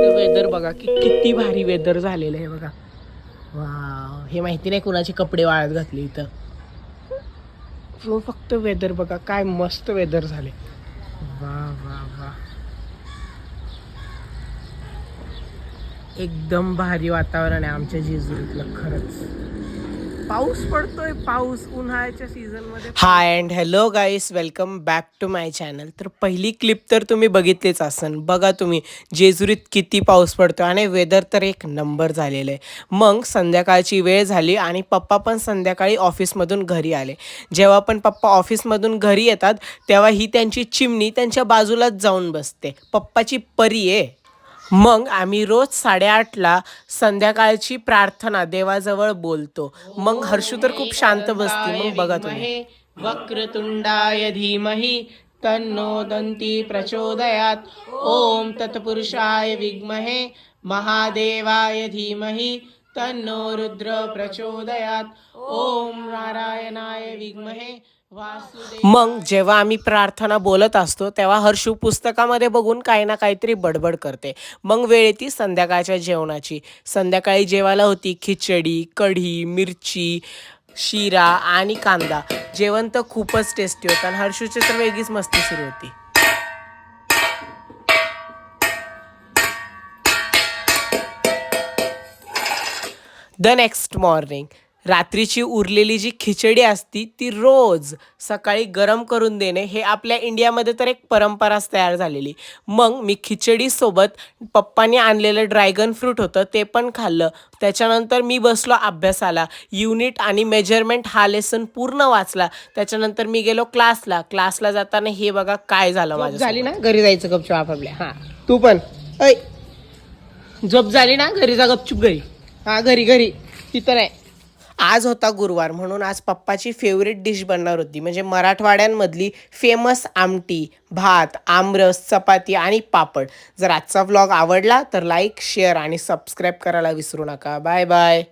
Weather बघा की किती भारी वेदर झालेलं आहे बघा. वाव, हे माहिती नाही कुणाचे कपडे वाळत घातले इथं. फक्त वेदर बघा काय मस्त वेदर झाले. वा वा वा, एकदम भारी वातावरण आहे आमच्या जेजुरीतलं खरंच. पाऊस पडतोय, पाऊस उन्हाळ्याच्या सीझन मध्ये. Hi and hello guys, welcome back to my channel. तर पहिली क्लिप तर तुम्ही बघितलीच असन. बघा तुम्ही जेजुरीत किती पाऊस पडतो आणि वेदर तर एक नंबर झालेलं आहे. मग संध्याकाळची वेळ झाली आणि पप्पा पण संध्याकाळी ऑफिसमधून घरी आले. जेव्हा पण पप्पा ऑफिसमधून घरी येतात तेव्हा ही त्यांची चिमणी त्यांच्या बाजूलाच जाऊन बसते. पप्पाची परी आहे. मग आम्ही रोज 8:30ला संध्याकाळची प्रार्थना देवाजवळ बोलतो. मग हर्षू तर खूप शांत बसते. मग बघा तुम्ही. वक्रतुंडाय धीमहि तन्नो दंती प्रचोदयात. ओम तत्पुरुषाय विद्महे महादेवाय धीमहि तन्नो रुद्र प्रचोदयात. ओम नारायणाय विद्महे. मग जेव्हा आम्ही प्रार्थना बोलत असतो तेव्हा हर्षू पुस्तकामध्ये बघून काही ना काहीतरी बडबड करते. मग वेळ येते संध्याकाळच्या जेवणाची. संध्याकाळी जेवायला होती खिचडी, कढी, मिरची, शिरा आणि कांदा. जेवण तर खूपच टेस्टी होतं आणि हर्षूची तर वेगळीच मस्ती सुरू होती. द नेक्स्ट मॉर्निंग, रात्रीची उरलेली जी खिचडी असती ती रोज सकाळी गरम करून देणे हे आपल्या इंडियामध्ये तर एक परंपराच तयार झालेली. मग मी खिचडीसोबत पप्पाने आणलेलं ड्रॅगन फ्रूट होतं ते पण खाल्लं. त्याच्यानंतर मी बसलो अभ्यासाला. युनिट आणि मेजरमेंट हा लेसन पूर्ण वाचला. त्याच्यानंतर मी गेलो क्लासला जाताना हे बघा काय झालं माझं. झाली ना, घरी जायचं गपचूप आपल्या. हां, तू पण ऐ, झोप झाली ना, घरी जा गपचूप घरी. हां, घरी तिथं नाही. आज होता गुरुवार म्हणून आज पप्पाची फेवरेट डिश बनणार होती, म्हणजे मराठवाड्यांमधली फेमस आमटी, भात, आमरस, चपाती आणि पापड. जर आजचा व्लॉग आवडला तर लाईक, शेअर आणि सबस्क्राईब करायला विसरू नका. Bye bye.